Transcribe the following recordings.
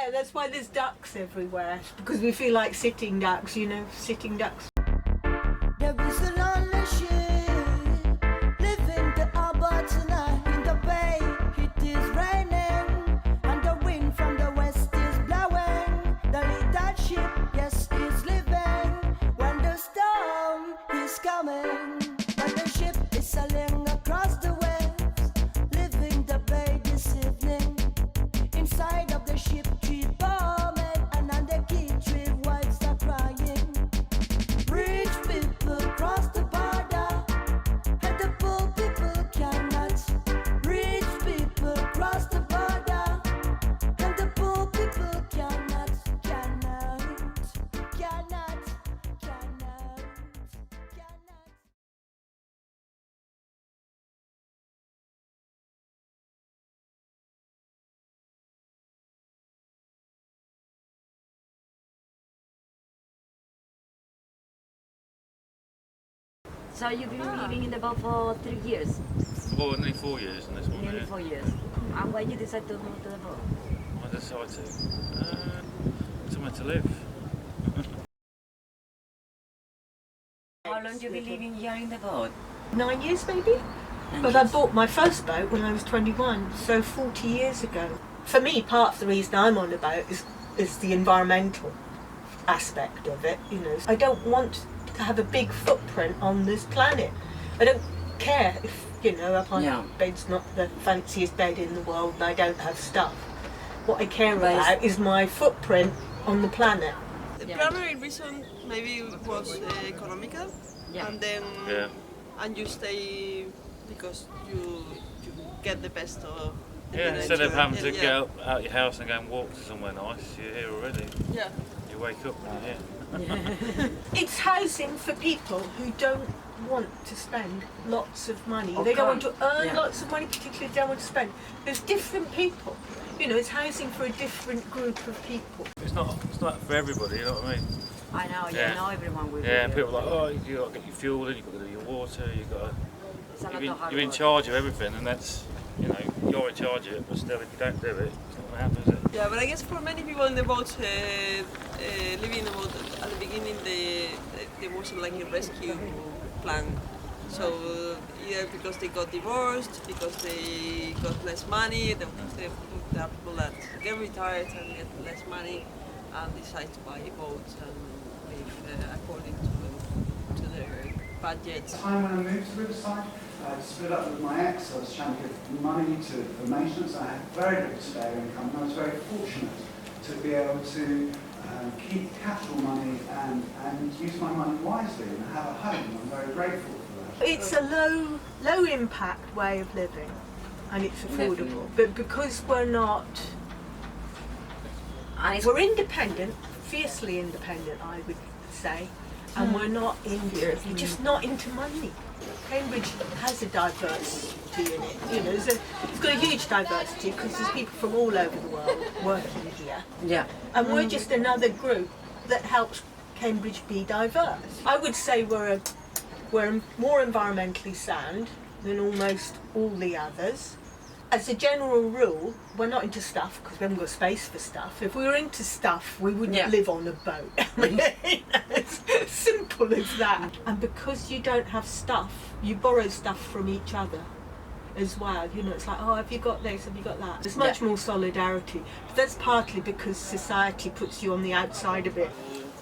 Yeah, that's why there's ducks everywhere, because we feel like sitting ducks, you know, sitting ducks. There is a lonely ship leaving the harbor tonight in the bay. It is raining and the wind from the west is blowing. The little ship, yes, is leaving when the storm is coming. When the ship is sailing across the waves, leaving the bay this evening. Inside of the ship, three bombing, and on the key, three wives are crying. Rich people cross the border, and the poor people cannot. Rich people cross the border, and the poor people cannot. So you've been living in the boat for 3 years? Well, nearly 4 years in this one. Nearly Yeah. 4 years. And why you decided to move to the boat? I decided somewhere to live. How long you been living here in the boat? 9 years maybe? But I bought my first boat when I was 21, so 40 years ago. For me, part of the reason I'm on a boat is the environmental aspect of it, you know. I don't want to have a big footprint on this planet. I don't care if, you know, my bed's not the fanciest bed in the world and I don't have stuff. What I care about is my footprint on the planet. The primary reason maybe was economical, and then and you stay because you get the best of the Yeah, instead of having to yeah. get out your house and go and walk to somewhere nice, you're here already. Yeah. You wake up and you're here. It's housing for people who don't want to spend lots of money. They don't want to earn lots of money, particularly they don't want to spend. There's different people. You know, it's housing for a different group of people. It's not for everybody, you know what I mean? I know, Yeah. not everyone will. Yeah, and people are like, oh, you got to get your fuel in, you got to do your water, It's a lot of hard you're in work. charge of everything, and that's, you know, you're in charge of it. But still, if you don't do it, it's not going to happen, is it? Yeah, but I guess for many people in the boat, living in the boat at the beginning, there was like a rescue plan. So either because they got divorced, because they got less money, there are people that get retired and get less money and decide to buy a boat and live according to their budgets. The time when I moved to Riverside, I split up with my ex. I was trying to give money for maintenance. I had very little spare income, and I was very fortunate to be able to keep capital money and use my money wisely and have a home. I'm very grateful for that. It's a low impact way of living, and it's affordable. But because we're independent, fiercely independent, I would say, and we're just not into money. Cambridge has a diversity in it. You know, it's got a huge diversity because there's people from all over the world working here. Yeah. And we're just another group that helps Cambridge be diverse. I would say we're more environmentally sound than almost all the others. As a general rule, we're not into stuff because we haven't got space for stuff. If we were into stuff, we wouldn't live on a boat. I mean, it's simple as that. And because you don't have stuff, you borrow stuff from each other as well. You know, it's like, oh, have you got this? Have you got that? There's much more solidarity. But that's partly because society puts you on the outside a bit.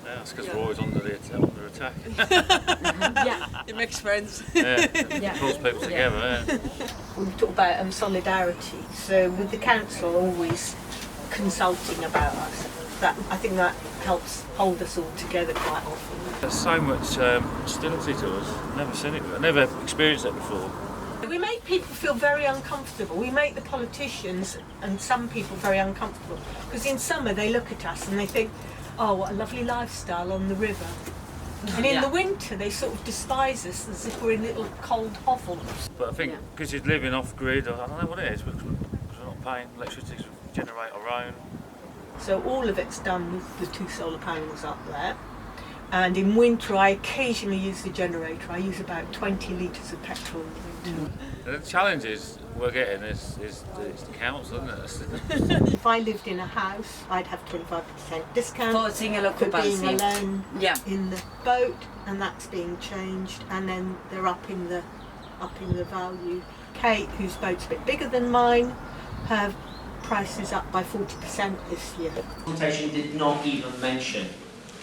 Yeah, it's because we're always under attack. It makes friends. It pulls people together. Yeah. We talk about solidarity. So with the council always consulting about us, I think that helps hold us all together quite often. There's so much hostility to us. Never seen it. I've never experienced that before. We make people feel very uncomfortable. We make the politicians and some people very uncomfortable because in summer they look at us and they think, oh, what a lovely lifestyle on the river. And in the winter they sort of despise us as if we're in little cold hovels. But I think because you're living off grid, I don't know what it is, because we're not paying electricity to generate our own. So all of it's done with the 2 solar panels up there. And in winter, I occasionally use the generator. I use about 20 litres of petrol in winter. The challenges we're getting is the council, isn't it? If I lived in a house, I'd have 25% discount For single for being occupancy. alone Yeah. in the boat, and that's being changed. And then they're upping the value. Kate, whose boat's a bit bigger than mine, her price is up by 40% this year. The consultation did not even mention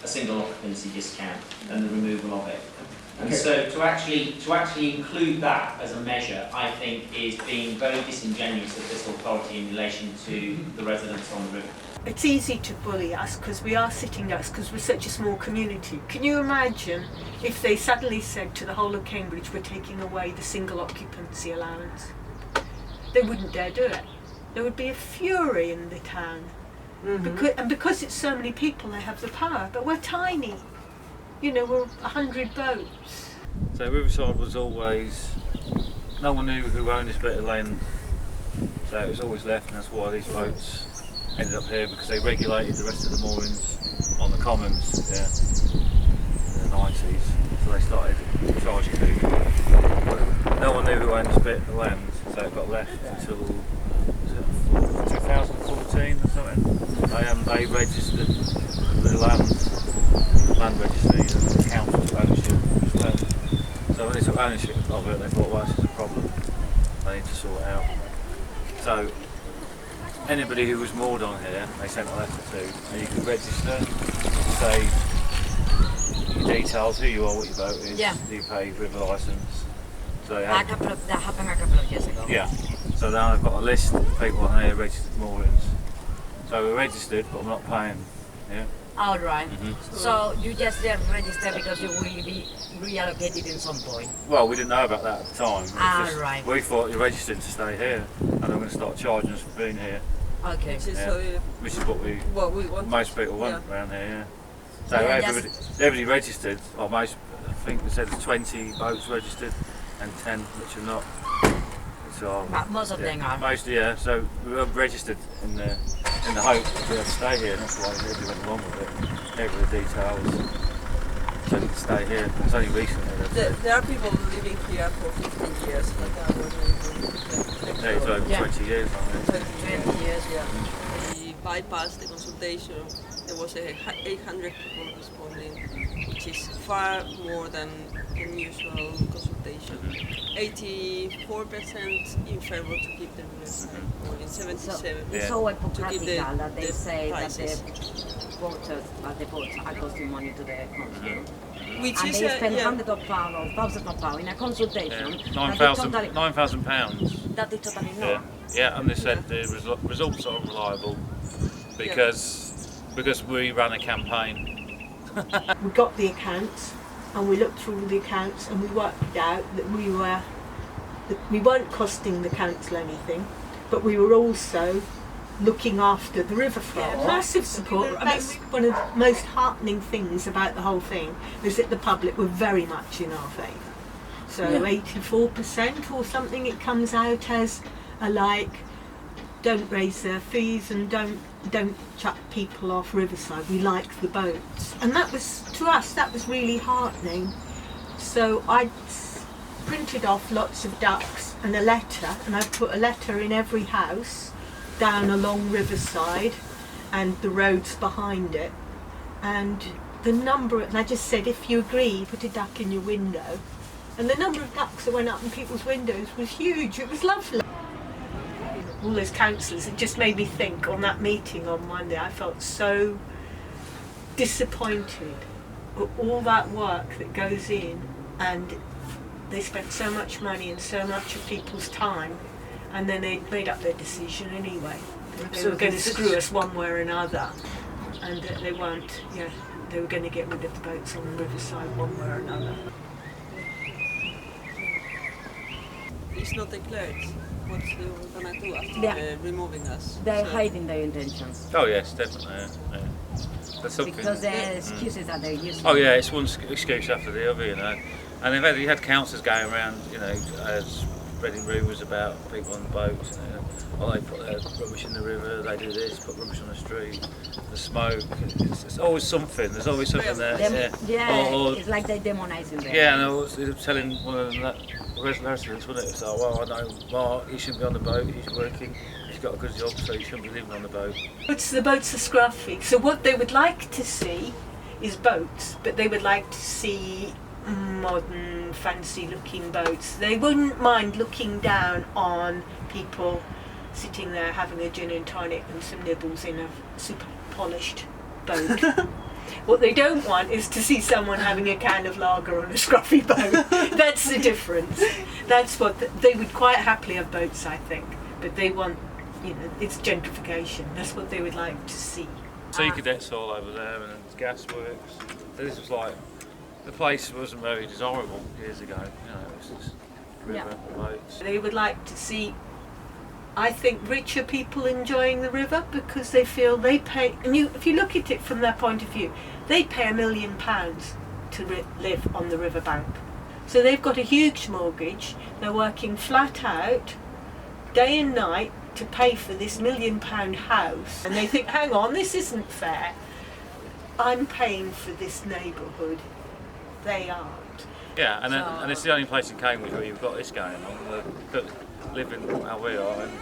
a single occupancy discount and the removal of it. And so to actually include that as a measure, I think is being very disingenuous of this authority in relation to the residents on the river. It's easy to bully us because we are sitting ducks because we're such a small community. Can you imagine if they suddenly said to the whole of Cambridge, we're taking away the single occupancy allowance? They wouldn't dare do it. There would be a fury in the town. Because it's so many people, they have the power. But we're tiny. You know, we're 100 boats. So Riverside was always, no one knew who owned this bit of land, so it was always left, and that's why these boats ended up here, because they regulated the rest of the moorings on the commons, in the 90s, so they started charging people. But no one knew who owned this bit of land, so it got left until 2014 or something. They registered the land registry and the council's ownership as well. So when they took ownership of it, they thought, well, this is a problem, they need to sort it out. So anybody who was moored on here, they sent a letter to, and you could register, say your details, who you are, what your boat is, do you pay river licence. So they had, That happened a couple of years ago. yeah. So now I've got a list of people on here registered moorings. So we're registered, but I'm not paying. Yeah. All right. So you just didn't register because you will be reallocated in some point. Well, we didn't know about that at the time. It's just- Right. We thought you're registered to stay here, and they're going to start charging us for being here, Okay. Which is Yeah. which is what we want. most people want around here. Yeah. So Yeah, everybody registered. Well, I think they said there's 20 boats registered and 10 which are not. So But most of them are. Most, yeah. So we were registered in the hope that we'd stay here, and that's why we went along with it. Gave her the details so we could stay here. It's only recently. There are people living here for 15 years. Like I was Yeah, it's over 20 years on it. 20 years. We bypassed the consultation. There was 800 people responding, which is far more than the usual consultation. 84% in favor to keep the riverside, or in 77. It's Yeah. so To keep hypocritical that they the say prices. that the boats are costing money to the council. Which And is they spend yeah. hundreds of pounds or thousands of pounds in a consultation Yeah. that is totally, £9,000. that is totally Yeah. not. Yeah, and they said the results are unreliable because we ran a campaign. We got the accounts and we looked through all the accounts and we worked out that we weren't costing the council anything, but we were also looking after the riverfront. Yeah. Massive support. That's one of the most heartening things about the whole thing, is that the public were very much in our favour. So 84% or something it comes out as, don't raise their fees and don't chuck people off Riverside. We like the boats, and that was, to us, that was really heartening. So I printed off lots of ducks and a letter, and I put a letter in every house down along Riverside and the roads behind it, and the number, and I just said, if you agree, put a duck in your window, and the number of ducks that went up in people's windows was huge. It was lovely. All those councillors, it just made me think on that meeting on Monday, I felt so disappointed at all that work that goes in, and they spent so much money and so much of people's time, and then they made up their decision anyway. They were going to screw us one way or another, and they weren't. Yeah, they were going to get rid of the boats on the riverside one way or another. It's not declared what they were gonna do after Yeah. removing us. They're So- hiding their intentions Oh yes, definitely. Yeah. That's something. because the excuses that they're using. Oh yeah, it's one excuse after the other, you know. And you had councillors going around, spreading rumours about people on the boats. Oh, they put their rubbish in the river, they do this, put rubbish on the street, the smoke. It's always something. There's always something there. It's like they demonize him there. Yeah, and I was telling one of the residents, wasn't it? It's like, well, I know Mark, he shouldn't be on the boat, he's working, he's got a good job, so he shouldn't be living on the boat. The boats are scruffy. So what they would like to see is boats, but they would like to see modern, fancy-looking boats. They wouldn't mind looking down on people sitting there having a gin and tonic and some nibbles in a super polished boat. What they don't want is to see someone having a can of lager on a scruffy boat. That's the difference. That's what they would quite happily have boats, I think, but they want, it's gentrification. That's what they would like to see. Sea cadets all over there, and it's gasworks. This was like, the place wasn't very desirable years ago. It was just river, boats. They would like to see, I think, richer people enjoying the river because they feel they pay, and if you look at it from their point of view, they pay £1 million to live on the riverbank. So they've got a huge mortgage, they're working flat out, day and night, to pay for this £1 million house, and they think, hang on, this isn't fair. I'm paying for this neighbourhood. They aren't. Yeah, and it's the only place in Cambridge where you've got this going on. Living how we are, and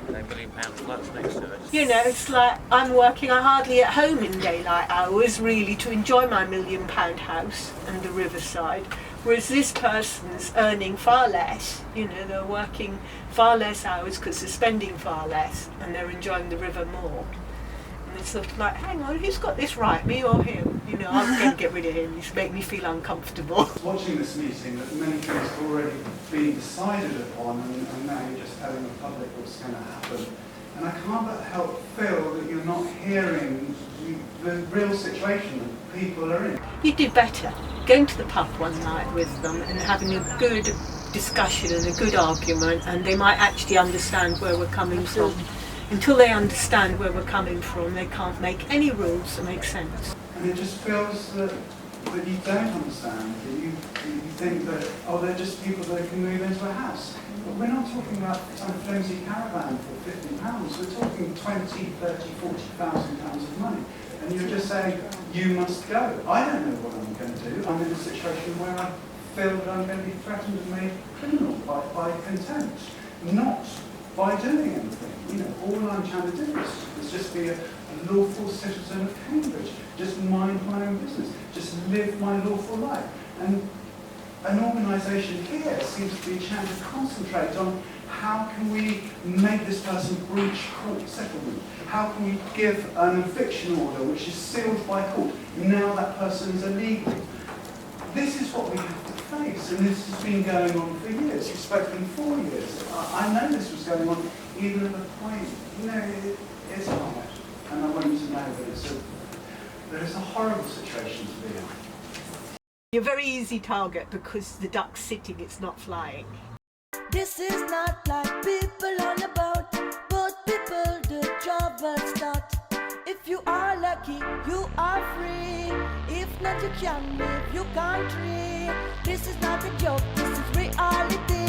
£1 million flats next to it. It's like I'm working. I'm hardly at home in daylight hours, really, to enjoy my £1 million house and the riverside. Whereas this person's earning far less. They're working far less hours because they're spending far less, and they're enjoying the river more. And it's sort of like, hang on, who's got this right, me or him? I'm going to get rid of him. He's making me feel uncomfortable. Watching this meeting, that many things have already been decided upon, and now you're just telling the public what's going to happen. And I can't but help feel that you're not hearing the real situation that people are in. You did better going to the pub one night with them and having a good discussion and a good argument, and they might actually understand where we're coming from. Until they understand where we're coming from, they can't make any rules that make sense. And it just feels that you don't understand, that you think that, they're just people that can move into a house. But we're not talking about some flimsy caravan for £50. We're talking 20, 30, 40,000 pounds of money. And you're just saying, you must go. I don't know what I'm going to do. I'm in a situation where I feel that I'm going to be threatened and made criminal by contempt, not by doing anything. All I'm trying to do is just be a lawful citizen of Cambridge, just mind my own business, just live my lawful life. And an organisation here seems to be trying to concentrate on how can we make this person breach court settlement? How can we give an eviction order which is sealed by court? Now that person is illegal. This is what we have to face, and this has been going on for years. It's spoken 4 years. I know this was going on even at the point, it's hard. And I want you to know that it's a horrible situation to be in. You're a very easy target because the duck's sitting, it's not flying. This is not like people on a boat, but people do travel start. If you are lucky, you are free. If not, you can live your country. This is not a joke, this is reality.